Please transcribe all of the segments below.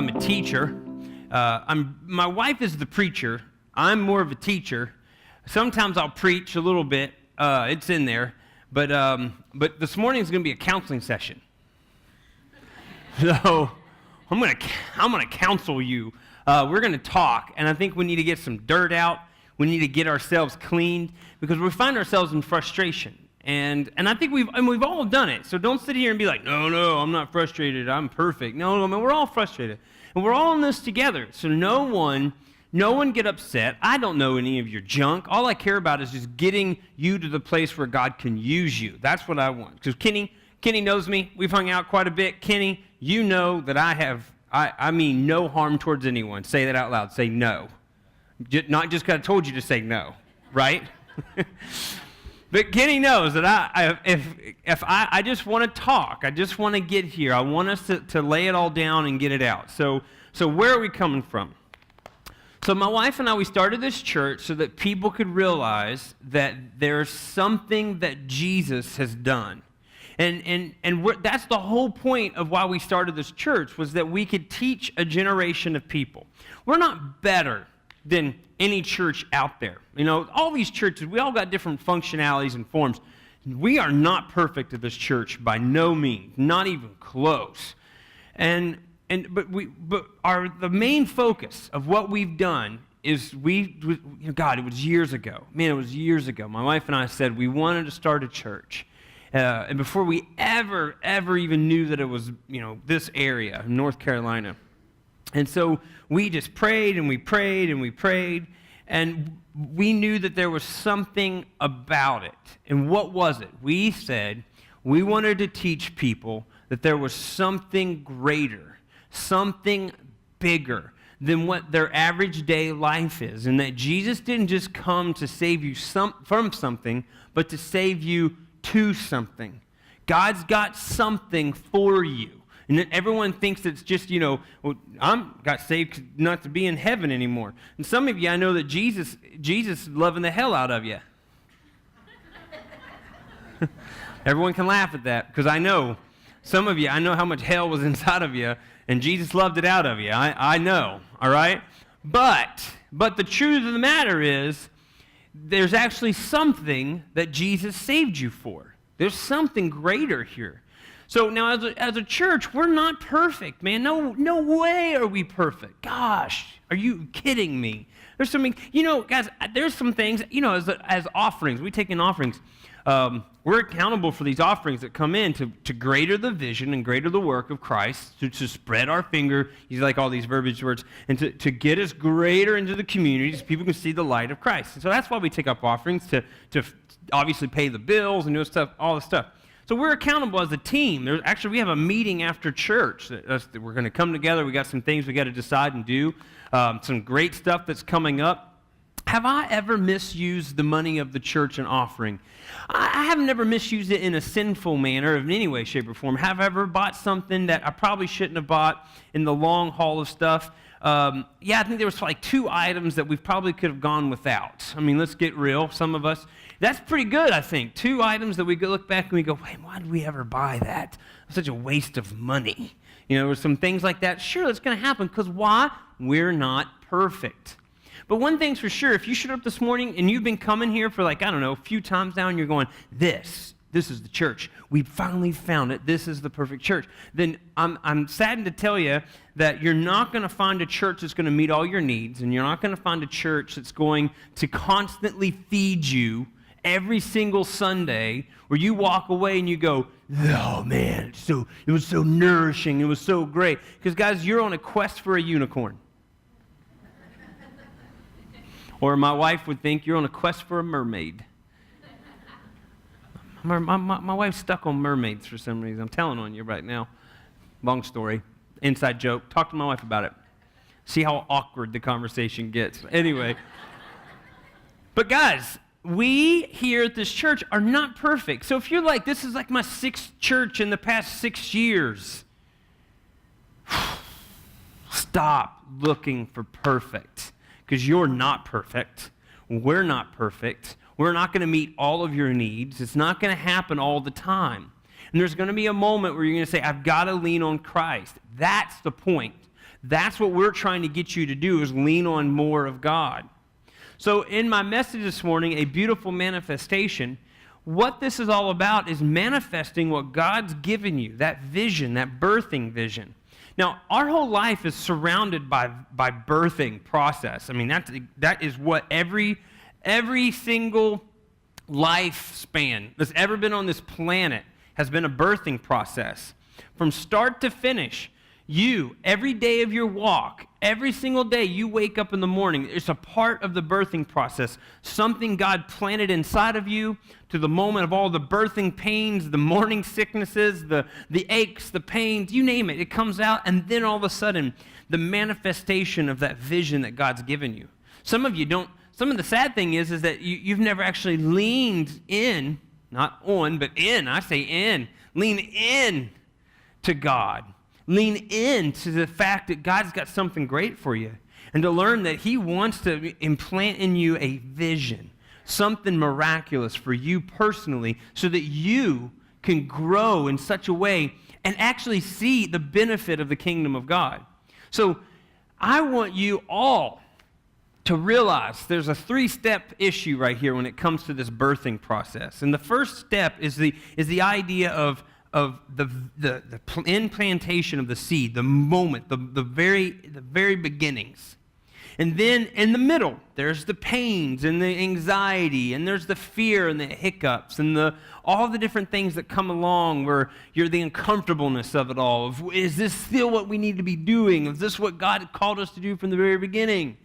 I'm a teacher. My wife is the preacher. I'm more of a teacher. Sometimes I'll preach a little bit. It's in there. But this morning is going to be a counseling session. So I'm gonna counsel you. We're going to talk, and I think we need to get some dirt out. We need to get ourselves cleaned because we find ourselves in frustration. And I think we've all done it. So don't sit here and be like, no, I'm not frustrated. I'm perfect. No, man, we're all frustrated. And we're all in this together. So no one get upset. I don't know any of your junk. All I care about is just getting you to the place where God can use you. That's what I want. Because Kenny knows me. We've hung out quite a bit. Kenny, you know that I mean no harm towards anyone. Say that out loud. Say no. Not just because I told you to say no, right? But Kenny knows that I just want to talk. I just want to get here. I want us to lay it all down and get it out. So where are we coming from? So my wife and I, we started this church so that people could realize that there's something that Jesus has done. And that's the whole point of why we started this church, was that we could teach a generation of people. We're not better than any church out there. You know, all these churches, we all got different functionalities and forms. We are not perfect at this church by no means, not even close. But the main focus of what we've done is God, it was years ago. Man, it was years ago. My wife and I said we wanted to start a church. And before we ever even knew that it was, this area, North Carolina. And so we just prayed and we prayed and we prayed, and we knew that there was something about it. And what was it? We said we wanted to teach people that there was something greater, something bigger than what their average day life is, and that Jesus didn't just come to save you from something, but to save you to something. God's got something for you. And then everyone thinks it's just, I'm got saved not to be in heaven anymore. And some of you, I know that Jesus is loving the hell out of you. Everyone can laugh at that, because I know some of you, I know how much hell was inside of you, and Jesus loved it out of you. I know, all right? But the truth of the matter is, there's actually something that Jesus saved you for. There's something greater here. So now as a church, we're not perfect, man. No way are we perfect. Gosh, are you kidding me? There's something, guys, there's some things, as offerings, we take in offerings. We're accountable for these offerings that come in to greater the vision and greater the work of Christ, to spread our finger, you like all these verbiage words, and to get us greater into the community so people can see the light of Christ. And so that's why we take up offerings, to obviously pay the bills and do stuff, all this stuff. So we're accountable as a team. We have a meeting after church. We're going to come together. We got some things we got to decide and do. Some great stuff that's coming up. Have I ever misused the money of the church and offering? I have never misused it in a sinful manner in any way, shape, or form. Have I ever bought something that I probably shouldn't have bought in the long haul of stuff? I think there was like 2 items that we probably could have gone without. I mean, let's get real. Some of us, that's pretty good, I think. 2 items that we could look back and we go, wait, why did we ever buy that? It's such a waste of money. Or some things like that. Sure, that's going to happen, because why? We're not perfect. But one thing's for sure, if you showed up this morning and you've been coming here for a few times now, and you're going, this is the church. We finally found it. This is the perfect church. Then I'm saddened to tell you that you're not going to find a church that's going to meet all your needs, and you're not going to find a church that's going to constantly feed you every single Sunday, where you walk away and you go, oh man, it was so nourishing. It was so great. Because guys, you're on a quest for a unicorn. Or my wife would think you're on a quest for a mermaid. My wife's stuck on mermaids for some reason. I'm telling on you right now. Long story. Inside joke. Talk to my wife about it. See how awkward the conversation gets. Anyway. But guys, we here at this church are not perfect. So if you're like, this is like my 6th church in the past 6 years, stop looking for perfect. Because you're not perfect. We're not perfect. We're not going to meet all of your needs. It's not going to happen all the time. And there's going to be a moment where you're going to say, I've got to lean on Christ. That's the point. That's what we're trying to get you to do, is lean on more of God. So in my message this morning, A Beautiful Manifestation, what this is all about is manifesting what God's given you, that vision, that birthing vision. Now, our whole life is surrounded by birthing process. I mean, that is what every single lifespan that's ever been on this planet has been a birthing process. From start to finish, you, every day of your walk, every single day you wake up in the morning, it's a part of the birthing process. Something God planted inside of you to the moment of all the birthing pains, the morning sicknesses, the aches, the pains, you name it. It comes out, and then all of a sudden, the manifestation of that vision that God's given you. Some of you don't. Some of the sad thing is that you've never actually leaned in, not on, but in. I say in. Lean in to God. Lean into the fact that God's got something great for you, and to learn that He wants to implant in you a vision, something miraculous for you personally, so that you can grow in such a way and actually see the benefit of the kingdom of God. So I want you all to realize there's a 3-step issue right here when it comes to this birthing process. And the first step is the idea of the implantation of the seed, the moment, the very beginnings. And then in the middle, there's the pains and the anxiety, and there's the fear and the hiccups and all the different things that come along where you're the uncomfortableness of it all. Is this still what we need to be doing? Is this what God called us to do from the very beginning?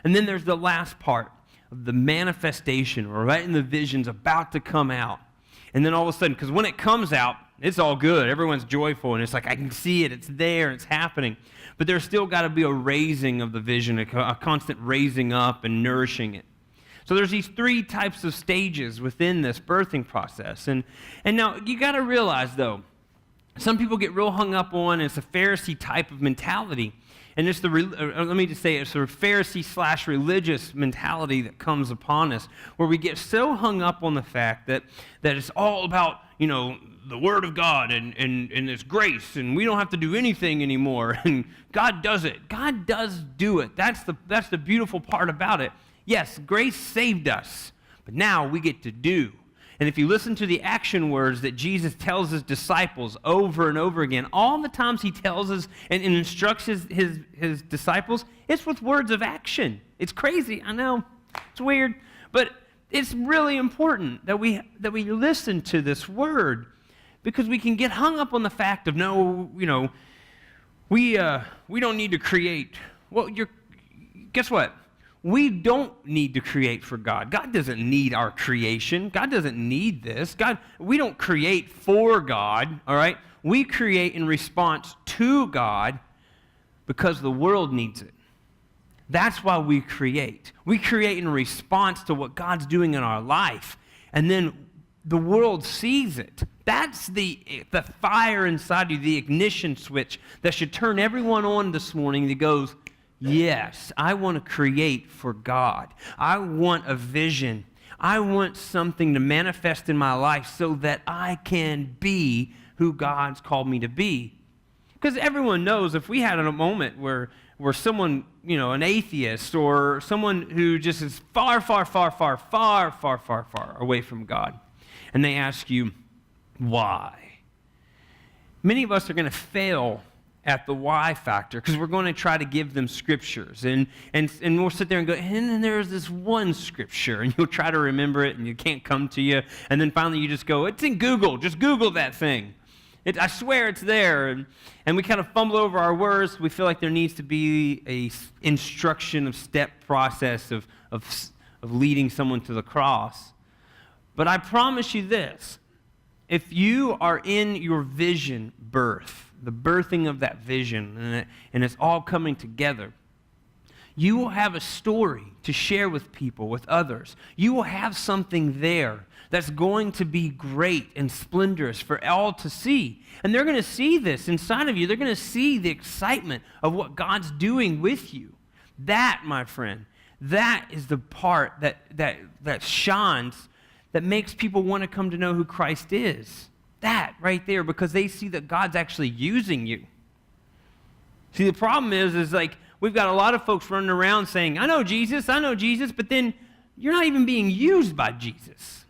And then there's the last part of the manifestation, or right in the vision's about to come out. And then all of a sudden, because when it comes out, it's all good. Everyone's joyful, and it's like, I can see it. It's there. It's happening. But there's still got to be a raising of the vision, a constant raising up and nourishing it. So there's these 3 types of stages within this birthing process. And now you got to realize, though, some people get real hung up on, it's a Pharisee type of mentality. And it's let me just say, it's a Pharisee/religious mentality that comes upon us, where we get so hung up on the fact that it's all about, the Word of God and His grace, and we don't have to do anything anymore, and God does it. God does do it. That's the beautiful part about it. Yes, grace saved us, but now we get to do. And if you listen to the action words that Jesus tells His disciples over and over again, all the times He tells us and instructs his disciples, it's with words of action. It's crazy, I know, it's weird, but it's really important that we listen to this word, because we can get hung up on the fact of, we don't need to create. Well, guess what? We don't need to create for God. God doesn't need our creation. God doesn't need this. We don't create for God, all right? We create in response to God because the world needs it. That's why we create. We create in response to what God's doing in our life, and then the world sees it. That's the fire inside you, the ignition switch that should turn everyone on this morning that goes, yes, I want to create for God. I want a vision. I want something to manifest in my life so that I can be who God's called me to be. Because everyone knows, if we had a moment where someone, an atheist or someone who just is far, far, far, far, far, far, far, far away from God, and they ask you, why? Many of us are going to fail at the why factor, because we're going to try to give them scriptures, and we'll sit there and go, and then there's this one scripture, and you'll try to remember it, and it can't come to you, and then finally you just go, it's in Google, just Google that thing. I swear it's there, and we kind of fumble over our words. We feel like there needs to be a instruction of step process of leading someone to the cross. But I promise you this, if you are in your vision birth, the birthing of that vision, and it's all coming together, you will have a story to share with people, with others. You will have something there that's going to be great and splendorous for all to see. And they're going to see this inside of you. They're going to see the excitement of what God's doing with you. That, my friend, that is the part that shines, that makes people want to come to know who Christ is. That right there, because they see that God's actually using you. See, the problem is like we've got a lot of folks running around saying, I know Jesus, but then you're not even being used by Jesus.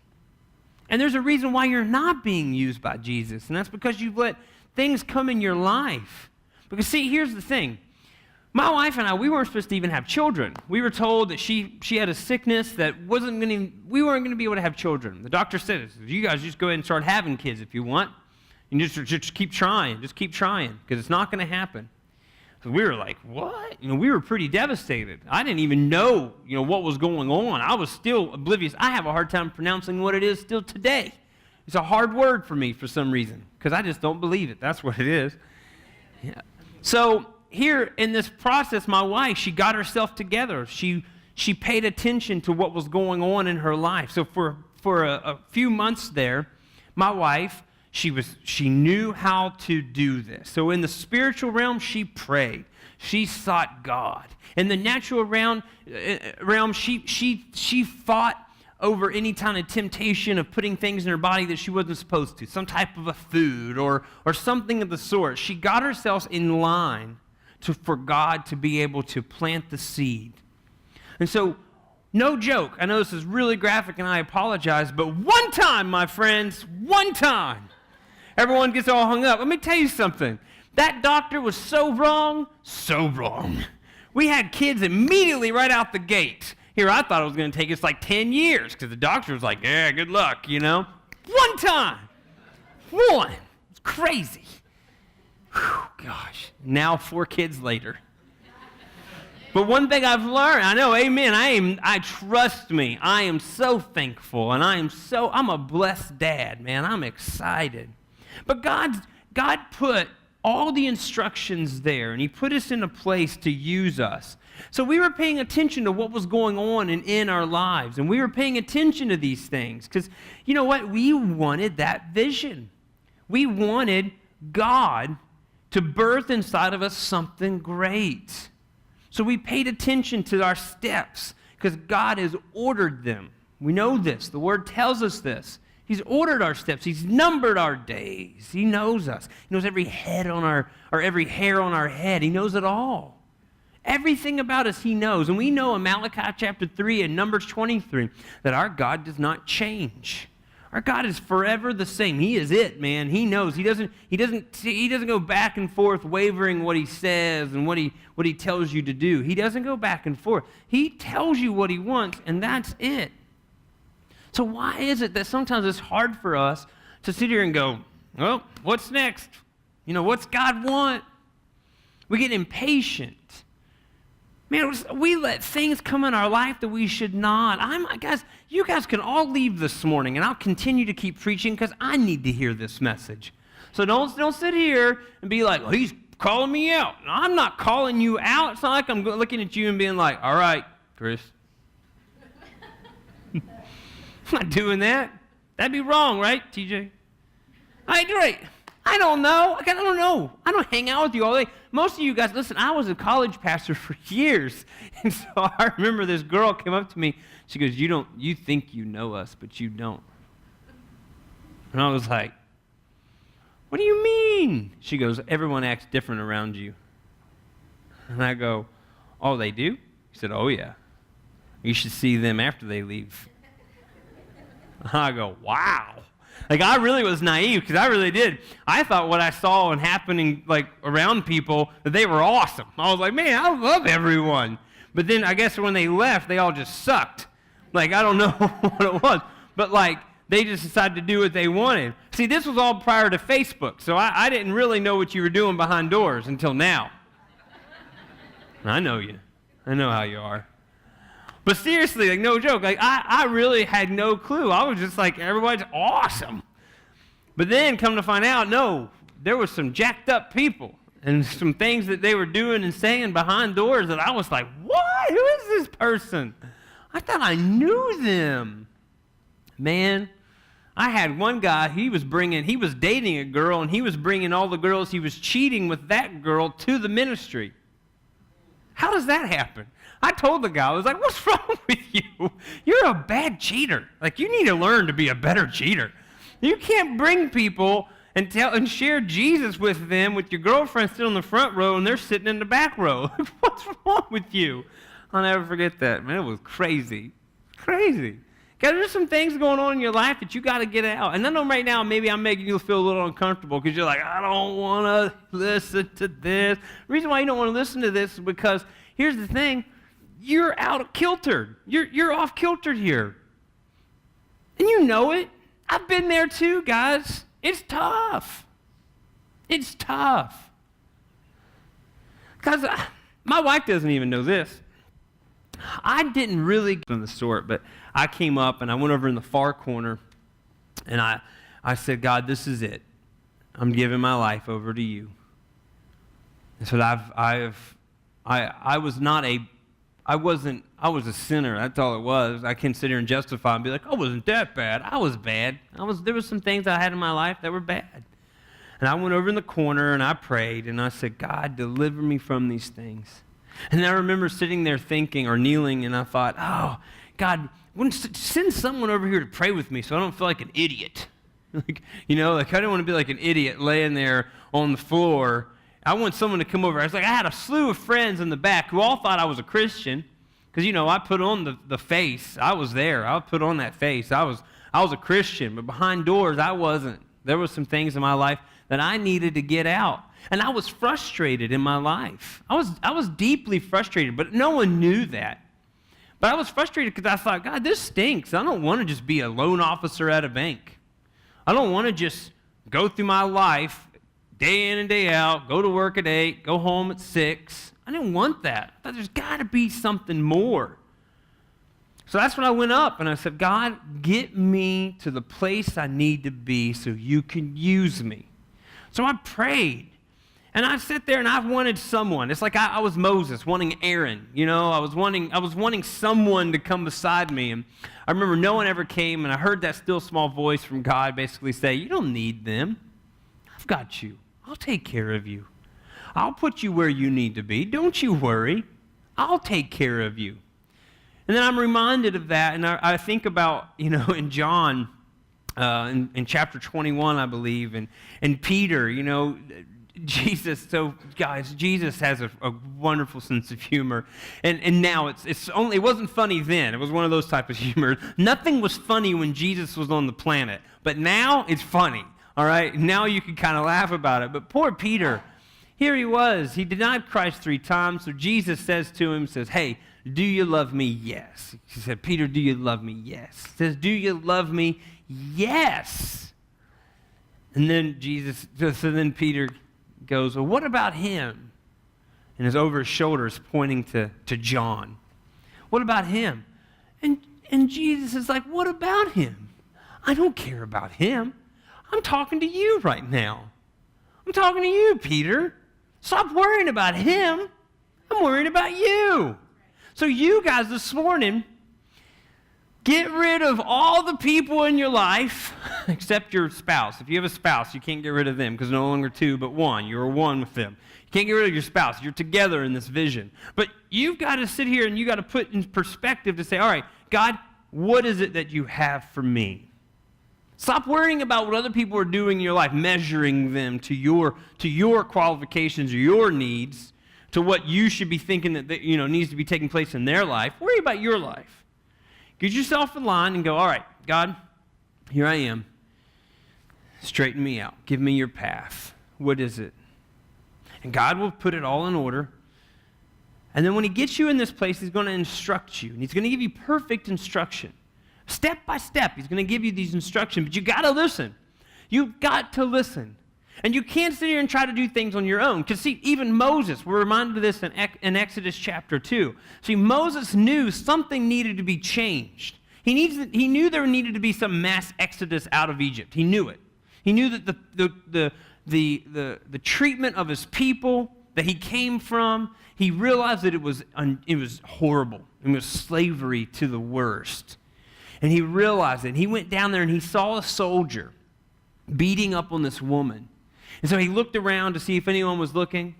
And there's a reason why you're not being used by Jesus, and that's because you've let things come in your life. Because see, here's the thing. My wife and I, we weren't supposed to even have children. We were told that she had a sickness that we weren't going to be able to have children. The doctor said, you guys just go ahead and start having kids if you want. And just keep trying, because it's not going to happen. So we were like, what? We were pretty devastated. I didn't even know, what was going on. I was still oblivious. I have a hard time pronouncing what it is still today. It's a hard word for me for some reason, because I just don't believe it. That's what it is. Yeah. So here in this process, my wife, she got herself together. She paid attention to what was going on in her life. So for a few months there, my wife, she knew how to do this. So in the spiritual realm, she prayed. She sought God. In the natural realm, she fought over any kind of temptation of putting things in her body that she wasn't supposed to, some type of a food or something of the sort. She got herself in line for God to be able to plant the seed. And so, no joke, I know this is really graphic and I apologize, but one time, my friends, one time, everyone gets all hung up. Let me tell you something. That doctor was so wrong, so wrong. We had kids immediately right out the gate. Here, I thought it was going to take us like 10 years because the doctor was like, yeah, good luck, One time. One. It's crazy. Whew, gosh. Now 4 kids later. But one thing I've learned, I know, amen, I trust me, I am so thankful, and I'm a blessed dad, man. I'm excited. But God put all the instructions there, and he put us in a place to use us. So we were paying attention to what was going on in our lives, and we were paying attention to these things, because you know what? We wanted that vision. We wanted God to birth inside of us something great. So we paid attention to our steps because God has ordered them. We know this. The Word tells us this. He's ordered our steps. He's numbered our days. He knows us. He knows every head on every hair on our head. He knows it all. Everything about us He knows. And we know in Malachi chapter 3 and Numbers 23 that our God does not change. Our God is forever the same. He is it, man. He knows. He doesn't go back and forth wavering what he says and what he tells you to do. He doesn't go back and forth. He tells you what he wants, and that's it. So why is it that sometimes it's hard for us to sit here and go, well, what's next? What's God want? We get impatient. Man, we let things come in our life that we should not. You guys can all leave this morning, and I'll continue to keep preaching because I need to hear this message. So don't sit here and be like, well, he's calling me out. No, I'm not calling you out. It's not like I'm looking at you and being like, all right, Chris. I'm not doing that. That'd be wrong, right, TJ? Right. I don't know. I don't know. I don't hang out with you all day. Most of you guys, listen, I was a college pastor for years. And so I remember this girl came up to me. She goes, you think you know us, but you don't. And I was like, what do you mean? She goes, everyone acts different around you. And I go, oh, they do? He said, oh, yeah. You should see them after they leave. And I go, wow. Like, I really was naive because I really did. I thought what I saw and happening, like, around people, that they were awesome. I was like, man, I love everyone. But then I guess when they left, they all just sucked. Like, I don't know what it was. But, like, they just decided to do what they wanted. See, this was all prior to Facebook, so I didn't really know what you were doing behind doors until now. I know you. I know how you are. But seriously, like, no joke, like, I really had no clue. I was just like, everybody's awesome. But then, come to find out, no, there was some jacked up people and some things that they were doing and saying behind doors that I was like, what? Who is this person? I thought I knew them. Man, I had one guy, he was dating a girl, and he was bringing all the girls he was cheating with that girl to the ministry. How does that happen? I told the guy, I was like, what's wrong with you? You're a bad cheater. Like, you need to learn to be a better cheater. You can't bring people and share Jesus with them with your girlfriend sitting on the front row and they're sitting in the back row. What's wrong with you? I'll never forget that. Man, it was crazy. Crazy. God, there's some things going on in your life that you got to get out. And I know right now maybe I'm making you feel a little uncomfortable because you're like, I don't want to listen to this. The reason why you don't want to listen to this is because here's the thing. You're out of kilter. You're off kilter here. And you know it. I've been there too, guys. It's tough. It's tough. Because my wife doesn't even know this. I didn't really go in the sort, but I came up and I went over in the far corner and I said, God, this is it. I'm giving my life over to you. And so I was a sinner. That's all it was. I can't sit here and justify and be like, I wasn't that bad. I was bad. There was some things I had in my life that were bad. And I went over in the corner and I prayed and I said, God, deliver me from these things. And then I remember sitting there thinking or kneeling and I thought, oh, God, send someone over here to pray with me so I don't feel like an idiot. I didn't want to be like an idiot laying there on the floor. I want someone to come over. I had a slew of friends in the back who all thought I was a Christian because, I put on the face. I was there. I put on that face. I was a Christian, but behind doors, I wasn't. There were some things in my life that I needed to get out. And I was frustrated in my life. I was deeply frustrated, but no one knew that. But I was frustrated because I thought, God, this stinks. I don't want to just be a loan officer at a bank. I don't want to just go through my life day in and day out, go to work at 8, go home at 6. I didn't want that. I thought there's got to be something more. So that's when I went up and I said, God, get me to the place I need to be so you can use me. So I prayed. And I sit there and I wanted someone. It's like I was Moses wanting Aaron. I was wanting someone to come beside me. And I remember no one ever came, and I heard that still small voice from God basically say, you don't need them. I've got you. I'll take care of you. I'll put you where you need to be. Don't you worry. I'll take care of you. And then I'm reminded of that, and I think about, in John, in chapter 21, I believe, and Peter, Jesus, so guys, Jesus has a wonderful sense of humor, and now it wasn't funny then. It was one of those type of humor. Nothing was funny when Jesus was on the planet, but now it's funny. All right, now you can kind of laugh about it. But poor Peter, here he was. He denied Christ 3 times. So Jesus says to him, "Hey, do you love me?" Yes. He said, "Peter, do you love me?" Yes. He says, "Do you love me?" Yes. And then then Peter goes, "Well, what about him?" And is over his shoulders pointing to John. "What about him?" And Jesus is like, "What about him? I don't care about him. I'm talking to you right now. I'm talking to you, Peter. Stop worrying about him. I'm worrying about you." So you guys this morning, get rid of all the people in your life except your spouse. If you have a spouse, you can't get rid of them because no longer 2 but 1. You're 1 with them. You can't get rid of your spouse. You're together in this vision. But you've got to sit here and you've got to put in perspective to say, all right, God, what is it that you have for me? Stop worrying about what other people are doing in your life, measuring them to your qualifications or your needs, to what you should be thinking that needs to be taking place in their life. Worry about your life. Get yourself in line and go, all right, God, here I am. Straighten me out. Give me your path. What is it? And God will put it all in order. And then when he gets you in this place, he's going to instruct you. And he's going to give you perfect instruction. Step by step, he's going to give you these instructions. But you got to listen. You've got to listen. And you can't sit here and try to do things on your own. Because see, even Moses, we're reminded of this in Exodus chapter 2. See, Moses knew something needed to be changed. He knew there needed to be some mass exodus out of Egypt. He knew it. He knew that the treatment of his people that he came from, he realized that it was horrible. It was slavery to the worst. And he realized it. He went down there and he saw a soldier beating up on this woman. And so he looked around to see if anyone was looking.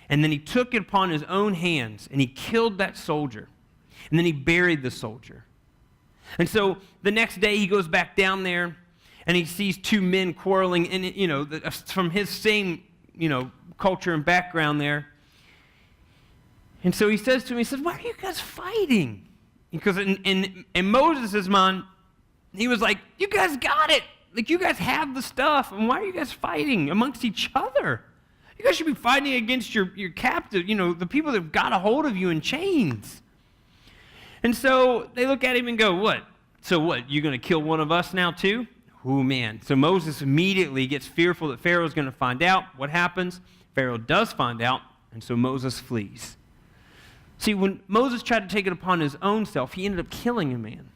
And then he took it upon his own hands and he killed that soldier. And then he buried the soldier. And so the next day he goes back down there. and he sees two men quarreling, and from his same culture and background there. And so he says to him, he says, "Why are you guys fighting?" Because in Moses' mind, he was like, "You guys got it. Like, you guys have the stuff, and why are you guys fighting amongst each other? You guys should be fighting against your captive, the people that have got a hold of you in chains." And so they look at him and go, "What? So what, you going to kill one of us now too?" Oh, man. So Moses immediately gets fearful that Pharaoh's going to find out. What happens? Pharaoh does find out, and so Moses flees. See, when Moses tried to take it upon his own self, he ended up killing a man.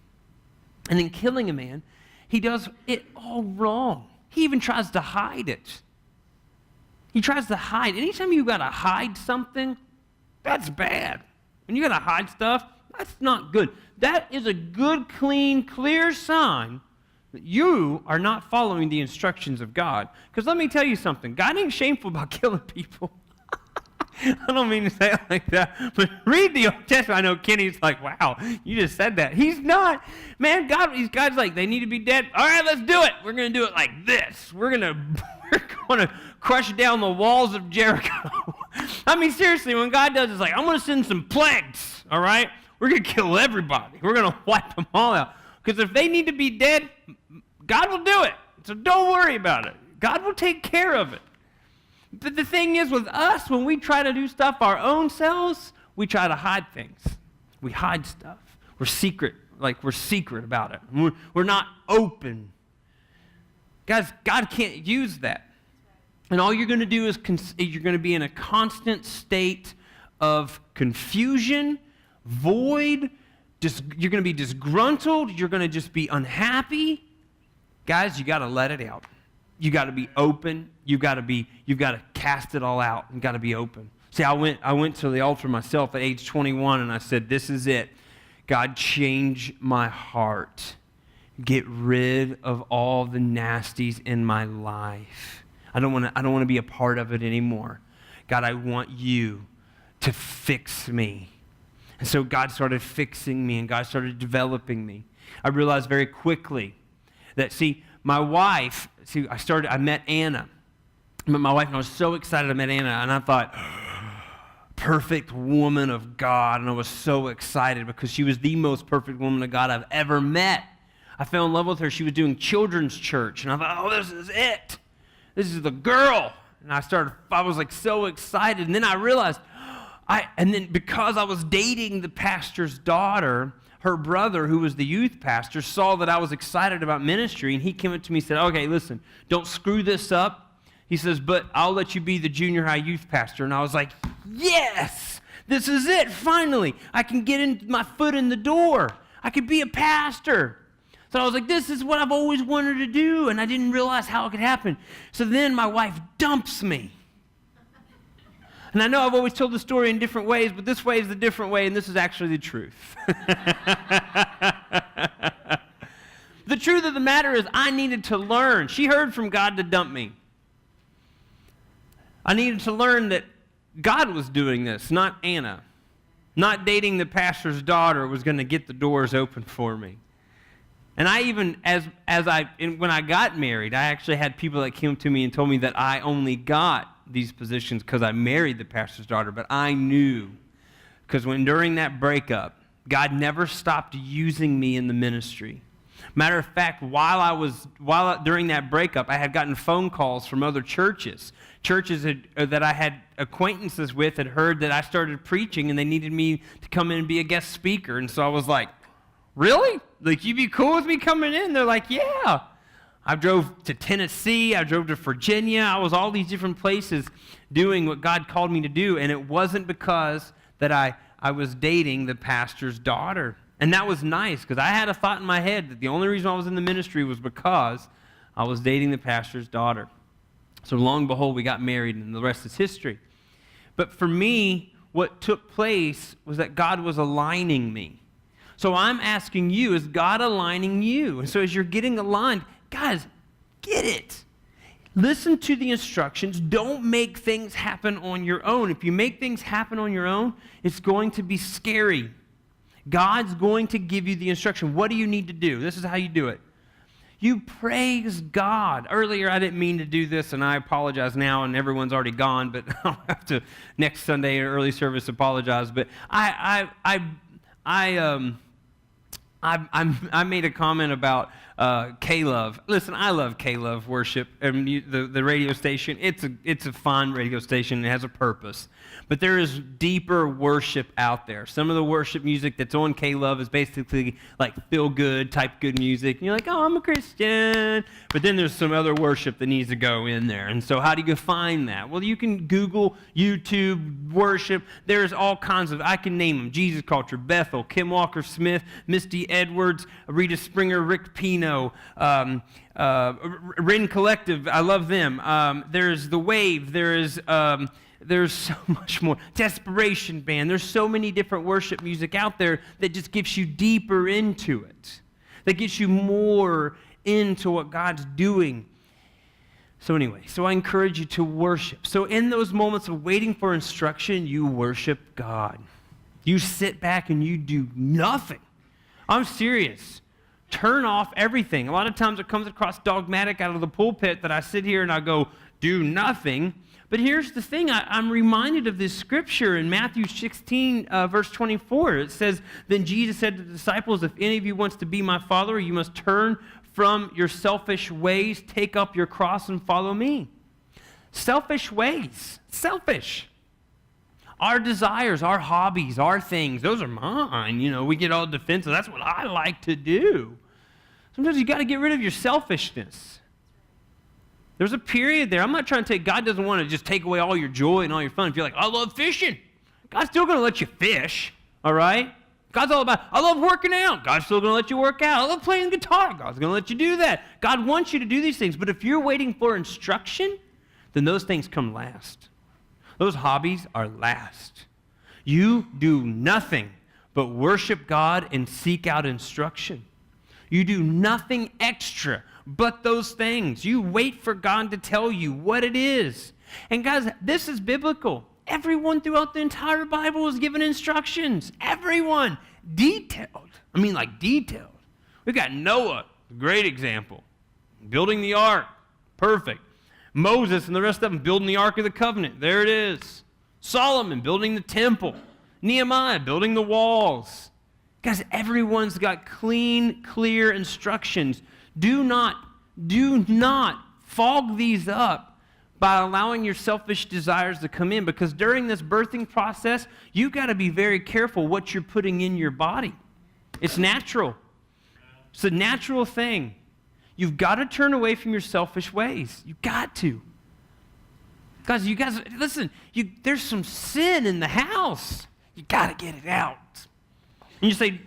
And in killing a man, he does it all wrong. He even tries to hide it. He tries to hide. Anytime you've got to hide something, that's bad. When you got to hide stuff, that's not good. That is a good, clean, clear sign that you are not following the instructions of God. Because let me tell you something. God ain't shameful about killing people. I don't mean to say it like that, but read the Old Testament. I know Kenny's like, "Wow, you just said that." He's not. Man, God's like, they need to be dead. All right, let's do it. We're going to do it like this. We're going to crush down the walls of Jericho. I mean, seriously, when God does, it's like, "I'm going to send some plagues, all right? We're going to kill everybody. We're going to wipe them all out." Because if they need to be dead, God will do it. So don't worry about it. God will take care of it. But the thing is with us, when we try to do stuff our own selves, we try to hide things. We hide stuff. We're secret about it. We're not open. Guys, God can't use that. And all you're going to do is you're going to be in a constant state of confusion, void. You're going to be disgruntled. You're going to just be unhappy. Guys, you got to let it out. You got to be open. You've got to cast it all out. You got to be open. See, I went to the altar myself at age 21, and I said, "This is it. God, change my heart. Get rid of all the nasties in my life. I don't want to be a part of it anymore. God, I want you to fix me." And so God started fixing me, and God started developing me. I realized very quickly that, my wife, I met Anna. I met my wife, and I was so excited I met Anna, and I thought, perfect woman of God, and I was so excited because she was the most perfect woman of God I've ever met. I fell in love with her. She was doing children's church, and I thought, "Oh, this is it. This is the girl." And I was like so excited, and then I realized, because I was dating the pastor's daughter, her brother, who was the youth pastor, saw that I was excited about ministry, and he came up to me and said, "Okay, listen, don't screw this up." He says, "But I'll let you be the junior high youth pastor." And I was like, yes, this is it, finally. I can get my foot in the door. I could be a pastor. So I was like, this is what I've always wanted to do, and I didn't realize how it could happen. So then my wife dumps me. And I know I've always told the story in different ways, but this way is the different way, and this is actually the truth. The truth of the matter is I needed to learn. She heard from God to dump me. I needed to learn that God was doing this, not Anna. Not dating the pastor's daughter was going to get the doors open for me. And I even, when I got married, I actually had people that came to me and told me that I only got these positions because I married the pastor's daughter, but I knew, because during that breakup, God never stopped using me in the ministry. Matter of fact, during that breakup, I had gotten phone calls from other churches. Churches that I had acquaintances with had heard that I started preaching, and they needed me to come in and be a guest speaker. And so I was like, "Really? Like, you'd be cool with me coming in?" They're like, "Yeah." I drove to Tennessee. I drove to Virginia. I was all these different places doing what God called me to do, and it wasn't because that I was dating the pastor's daughter. And that was nice, because I had a thought in my head that the only reason I was in the ministry was because I was dating the pastor's daughter. So lo and behold, we got married, and the rest is history. But for me, what took place was that God was aligning me. So I'm asking you, is God aligning you? And so as you're getting aligned, guys, get it. Listen to the instructions. Don't make things happen on your own. If you make things happen on your own, it's going to be scary. God's going to give you the instruction. What do you need to do? This is how you do it. You praise God. Earlier, I didn't mean to do this, and I apologize now, and everyone's already gone, but I'll have to next Sunday in early service apologize. But I made a comment about K-Love. Listen, I love K-Love worship and the radio station. It's a fun radio station. It has a purpose. But there is deeper worship out there. Some of the worship music that's on K-Love is basically like feel-good type good music. And you're like, oh, I'm a Christian. But then there's some other worship that needs to go in there. And so how do you find that? Well, you can Google, YouTube, worship. There's all kinds of, I can name them. Jesus Culture, Bethel, Kim Walker-Smith, Misty Edwards, Rita Springer, Rick Pino, Rin Collective. I love them. There's The Wave. There's so much more. Desperation Band. There's so many different worship music out there that just gets you deeper into it. That gets you more into what God's doing. So anyway, I encourage you to worship. So in those moments of waiting for instruction, you worship God. You sit back and you do nothing. I'm serious. Turn off everything. A lot of times it comes across dogmatic out of the pulpit that I sit here and I go, do nothing. But here's the thing, I'm reminded of this scripture in Matthew 16, verse 24. It says, then Jesus said to the disciples, if any of you wants to be my follower, you must turn from your selfish ways, take up your cross and follow me. Selfish ways, selfish. Our desires, our hobbies, our things, those are mine. You know, we get all defensive. That's what I like to do. Sometimes you got to get rid of your selfishness. There's a period there. I'm not trying to take, God doesn't want to just take away all your joy and all your fun. If you're like, I love fishing, God's still going to let you fish, all right? God's all about, I love working out. God's still going to let you work out. I love playing guitar. God's going to let you do that. God wants you to do these things. But if you're waiting for instruction, then those things come last. Those hobbies are last. You do nothing but worship God and seek out instruction. You do nothing extra but those things. You wait for God to tell you what it is. And guys, this is biblical. Everyone throughout the entire Bible is given instructions. Everyone. Detailed. I mean, like detailed. We've got Noah, great example. Building the ark. Perfect. Moses and the rest of them building the Ark of the Covenant. There it is. Solomon building the temple. Nehemiah building the walls. Guys, everyone's got clean, clear instructions. Do not fog these up by allowing your selfish desires to come in, because during this birthing process, you've got to be very careful what you're putting in your body. It's natural. It's a natural thing. You've got to turn away from your selfish ways. You've got to. Guys, listen, there's some sin in the house. You got to get it out. And you say,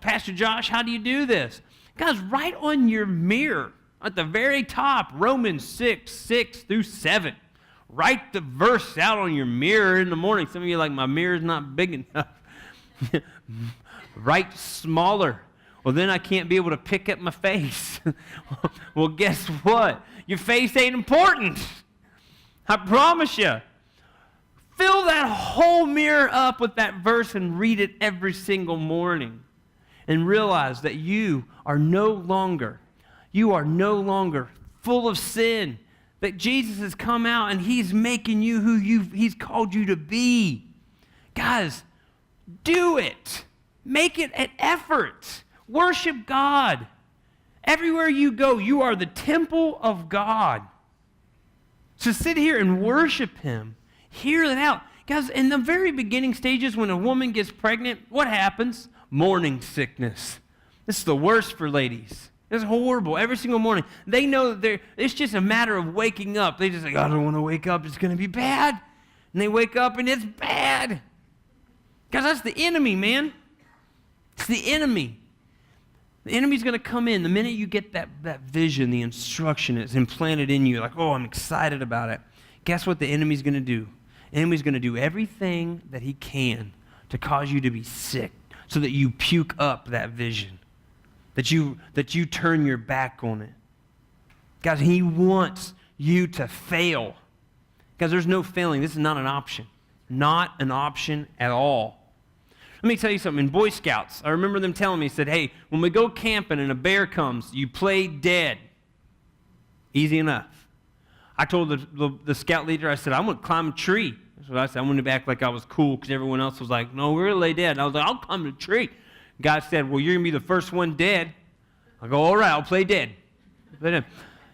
Pastor Josh, how do you do this? Guys, right on your mirror, at the very top, Romans 6:6-7. Write the verse out on your mirror in the morning. Some of you are like, my mirror's not big enough. Write smaller. Well, then I can't be able to pick up my face. Well, guess what? Your face ain't important. I promise you. Fill that whole mirror up with that verse and read it every single morning. And realize that you are no longer full of sin. That Jesus has come out and he's making you who he's called you to be. Guys, do it. Make it an effort. Worship God. Everywhere you go, you are the temple of God. So sit here and worship him. Hear it out. Guys, in the very beginning stages when a woman gets pregnant, what happens? Morning sickness. This is the worst for ladies. It's horrible. Every single morning. They know that it's just a matter of waking up. They just say, I don't want to wake up. It's going to be bad. And they wake up and it's bad. Guys, that's the enemy, man. It's the enemy. The enemy's going to come in. The minute you get that vision, the instruction is implanted in you, like, oh, I'm excited about it. Guess what the enemy's going to do? The enemy's going to do everything that he can to cause you to be sick so that you puke up that vision, that you turn your back on it. Guys, he wants you to fail. Guys, there's no failing. This is not an option. Not an option at all. Let me tell you something. In Boy Scouts, I remember them telling me, said, hey, when we go camping and a bear comes, you play dead. Easy enough. I told the scout leader, I said, I'm going to climb a tree. That's what I said. I'm going to act like I was cool because everyone else was like, no, we're going to lay dead. And I was like, I'll climb a tree. God said, well, you're going to be the first one dead. I go, all right, I'll play dead.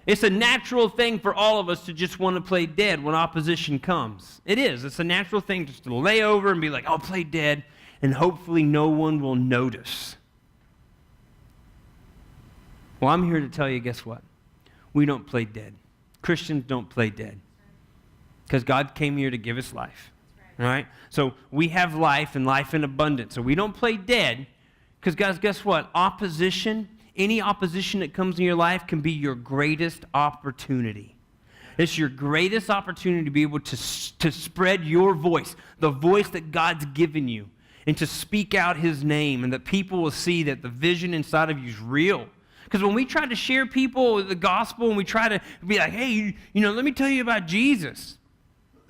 It's a natural thing for all of us to just want to play dead when opposition comes. It is. It's a natural thing just to lay over and be like, I'll play dead, and hopefully no one will notice. Well, I'm here to tell you, guess what? We don't play dead. Christians don't play dead. Because God came here to give us life. All right? So we have life and life in abundance. So we don't play dead because, guys, guess what? Opposition, any opposition that comes in your life can be your greatest opportunity. It's your greatest opportunity to be able to spread your voice, the voice that God's given you, and to speak out His name, and that people will see that the vision inside of you is real. Because when we try to share people the gospel and we try to be like, hey, let me tell you about Jesus.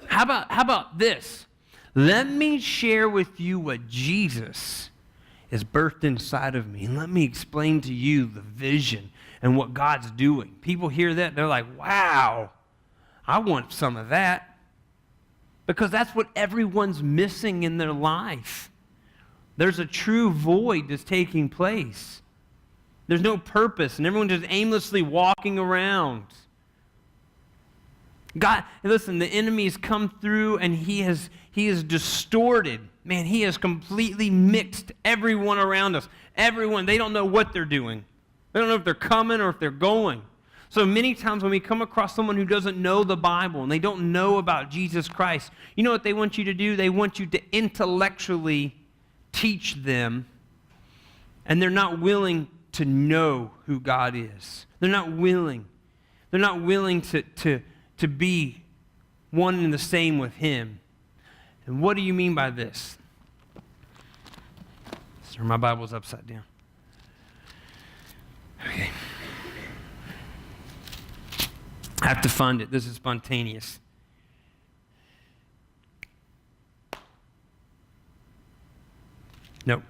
How about this? Let me share with you what Jesus is birthed inside of me, and let me explain to you the vision and what God's doing. People hear that, they're like, wow, I want some of that. Because that's what everyone's missing in their life. There's a true void that's taking place. There's no purpose, and everyone's just aimlessly walking around. God, listen, the enemy's come through and he has distorted. Man, he has completely mixed everyone around us. Everyone, they don't know what they're doing. They don't know if they're coming or if they're going. So many times when we come across someone who doesn't know the Bible and they don't know about Jesus Christ, you know what they want you to do? They want you to intellectually teach them, and they're not willing to know who God is. They're not willing. They're not willing to be one and the same with Him. And what do you mean by this? Sir, my Bible's upside down. Okay. I have to find it. This is spontaneous. Nope.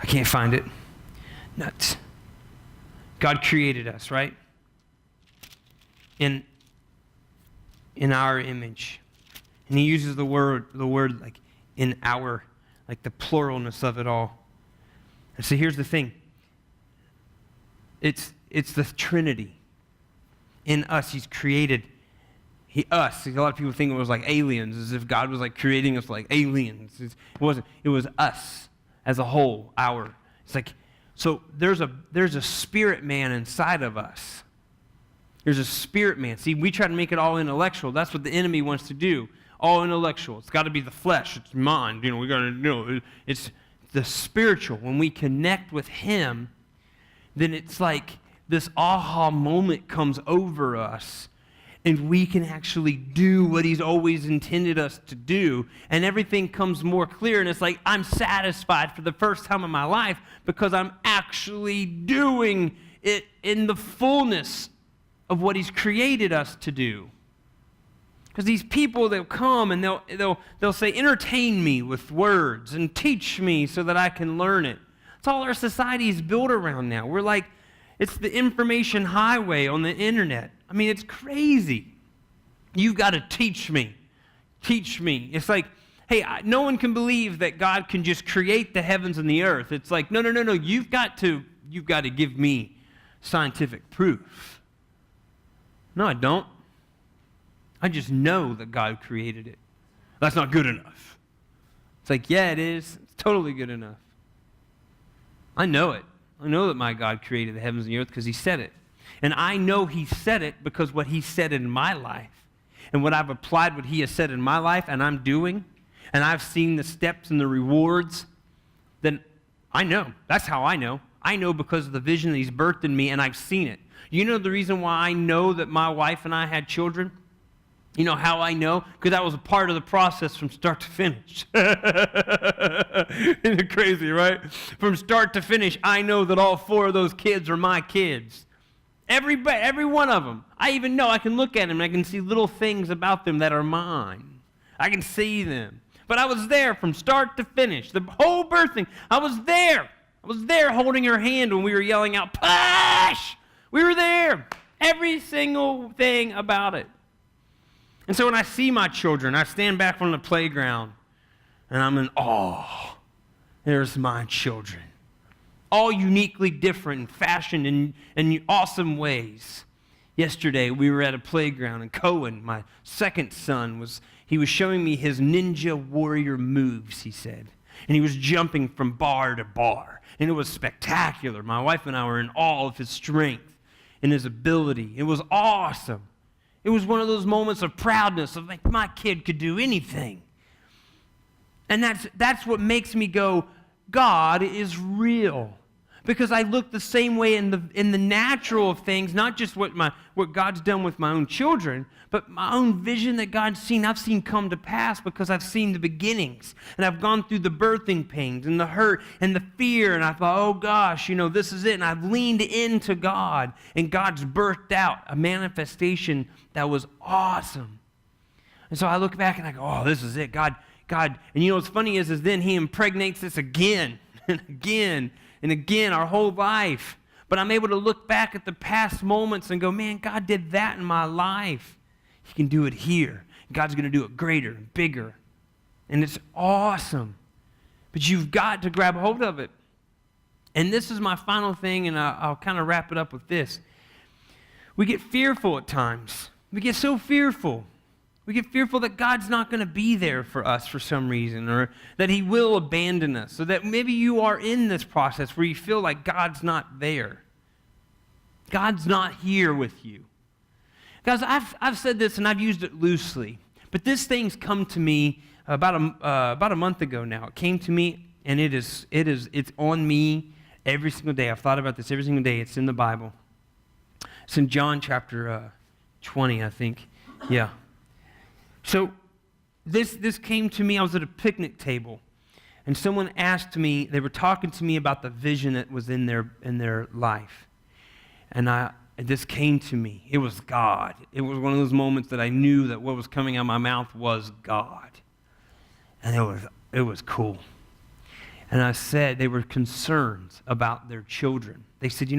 I can't find it. Nuts. God created us, right? In our image. And He uses the word like in our, like the pluralness of it all. And so here's the thing. It's the Trinity. In us, He's created us. A lot of people think it was like aliens, as if God was like creating us like aliens. It wasn't. It was us as a whole, our. It's like, so there's a spirit man inside of us. There's a spirit man. See, we try to make it all intellectual. That's what the enemy wants to do. All intellectual. It's got to be the flesh. It's mind. We got to it's the spiritual. When we connect with Him, then it's like this aha moment comes over us, and we can actually do what He's always intended us to do, and everything comes more clear, and it's like I'm satisfied for the first time in my life because I'm actually doing it in the fullness of what He's created us to do. Because these people, they'll come and they'll say, entertain me with words and teach me so that I can learn it. That's all our society is built around now. We're like, it's the information highway on the internet. I mean, it's crazy. You've got to teach me. Teach me. It's like, hey, no one can believe that God can just create the heavens and the earth. It's like, no. You've got to give me scientific proof. No, I don't. I just know that God created it. That's not good enough. It's like, yeah, it is. It's totally good enough. I know it. I know that my God created the heavens and the earth because He said it. And I know He said it because what He said in my life and what I've applied what He has said in my life and I'm doing, and I've seen the steps and the rewards, then I know. That's how I know. I know because of the vision that He's birthed in me, and I've seen it. You know the reason why I know that my wife and I had children? You know how I know? Because that was a part of the process from start to finish. Isn't it crazy, right? From start to finish, I know that all 4 of those kids are my kids. Every one of them. I even know I can look at them and I can see little things about them that are mine. I can see them. But I was there from start to finish. The whole birthing, I was there. I was there holding her hand when we were yelling out, push! We were there. Every single thing about it. And so when I see my children, I stand back from the playground and I'm in awe. There's my children. All uniquely different and fashioned in awesome ways. Yesterday, we were at a playground, and Cohen, my second son, was showing me his ninja warrior moves, he said. And he was jumping from bar to bar. And it was spectacular. My wife and I were in awe of his strength and his ability. It was awesome. It was one of those moments of proudness of like, my kid could do anything. And that's what makes me go, God is real. Because I look the same way in the natural of things, not just what God's done with my own children, but my own vision that God's seen, I've seen come to pass because I've seen the beginnings. And I've gone through the birthing pains and the hurt and the fear. And I thought, oh gosh, this is it. And I've leaned into God. And God's birthed out a manifestation that was awesome. And so I look back and I go, oh, this is it. God. And what's funny is then he impregnates us again and again and again our whole life. But I'm able to look back at the past moments and go, man, God did that in my life. He can do it here. God's going to do it greater and bigger. And it's awesome. But you've got to grab hold of it. And this is my final thing, and I'll kind of wrap it up with this. We get fearful at times. We get so fearful. We get fearful that God's not going to be there for us for some reason, or that he will abandon us, so that maybe you are in this process where you feel like God's not there. God's not here with you. Guys, I've said this and I've used it loosely, but this thing's come to me about a month ago now. It came to me, and it's on me every single day. I've thought about this every single day. It's in the Bible. It's in John chapter 20, I think. Yeah. So this came to me. I was at a picnic table, and someone asked me. They were talking to me about the vision that was in their life, and this came to me. It was God. It was one of those moments that I knew that what was coming out of my mouth was God, and it was cool. And I said they were concerned about their children. They said,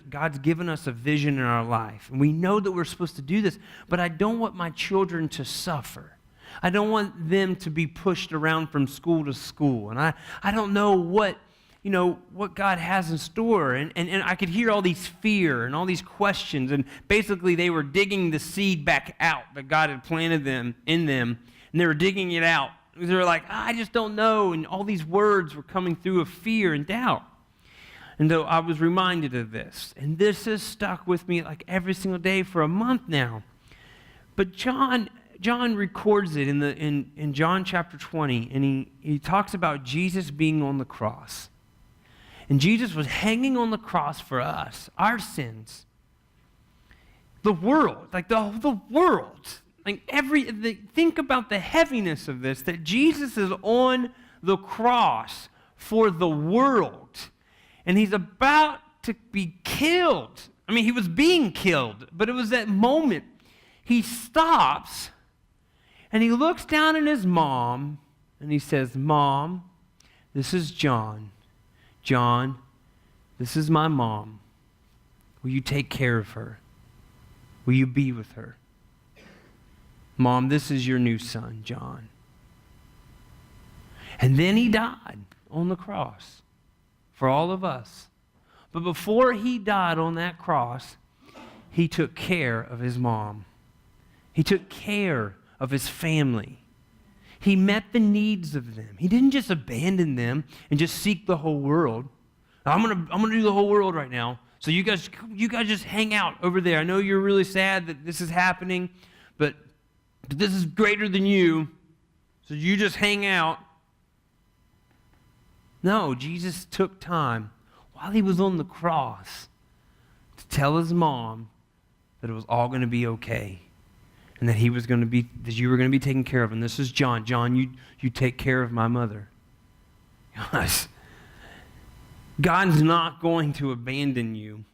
God's given us a vision in our life. And we know that we're supposed to do this, but I don't want my children to suffer. I don't want them to be pushed around from school to school. And I don't know what God has in store. And I could hear all these fear and all these questions. And basically they were digging the seed back out that God had planted in them. And they were digging it out. They were like, I just don't know. And all these words were coming through of fear and doubt. And so I was reminded of this. And this has stuck with me like every single day for a month now. But John records it in John chapter 20. And he talks about Jesus being on the cross. And Jesus was hanging on the cross for us, our sins. The world, like the world. Like think about the heaviness of this, that Jesus is on the cross for the world. And he's about to be killed. I mean, he was being killed, but it was that moment. He stops, and he looks down at his mom, and he says, Mom, this is John. John, this is my mom. Will you take care of her? Will you be with her? Mom, this is your new son, John. And then he died on the cross for all of us. But before he died on that cross, he took care of his mom. He took care of his family. He met the needs of them. He didn't just abandon them and just seek the whole world. I'm gonna do the whole world right now. So you guys just hang out over there. I know you're really sad that this is happening, but this is greater than you, so you just hang out. No, Jesus took time while he was on the cross to tell his mom that it was all going to be okay, and that you were going to be taken care of. And this is John. John, you take care of my mother. Gosh, God's not going to abandon you.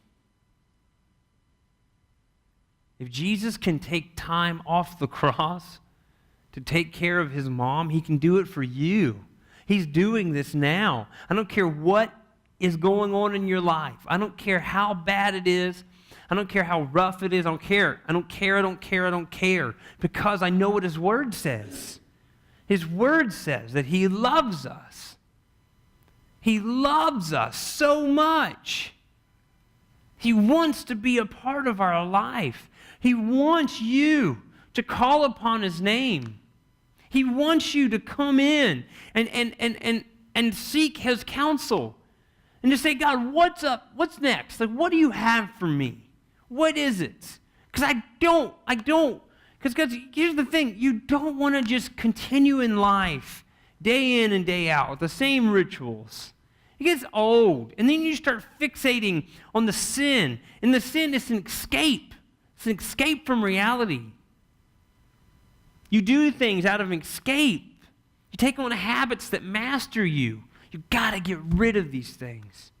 If Jesus can take time off the cross to take care of his mom, he can do it for you. He's doing this now. I don't care what is going on in your life. I don't care how bad it is. I don't care how rough it is. I don't care. I don't care. I don't care. I don't care. Because I know what his word says. His word says that he loves us. He loves us so much. He wants to be a part of our life. He wants you to call upon his name. He wants you to come in and seek his counsel. And to say, God, what's up? What's next? Like, what do you have for me? What is it? Because I don't. Because here's the thing. You don't want to just continue in life day in and day out with the same rituals. It gets old. And then you start fixating on the sin. And the sin is an escape. It's an escape from reality. You do things out of escape. You take on habits that master you. You've got to get rid of these things.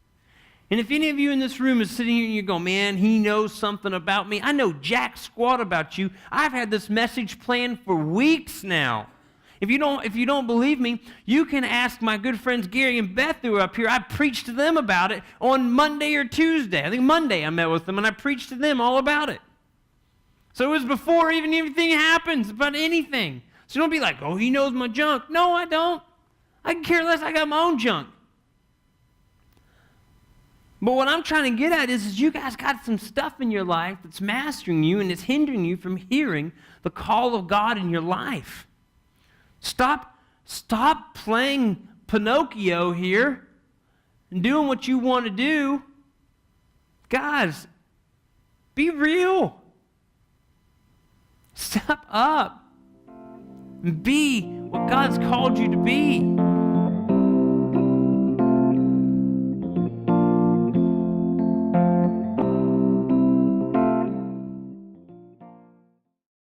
And if any of you in this room is sitting here and you go, man, he knows something about me. I know jack squat about you. I've had this message planned for weeks now. If you don't believe me, you can ask my good friends Gary and Beth who are up here. I preached to them about it on Monday or Tuesday. I think Monday I met with them and I preached to them all about it. So it was before even anything happens about anything. So don't be like, oh, he knows my junk. No, I don't. I can care less. I got my own junk. But what I'm trying to get at is you guys got some stuff in your life that's mastering you and it's hindering you from hearing the call of God in your life. Stop playing Pinocchio here and doing what you want to do. Guys, be real. Step up and be what God's called you to be.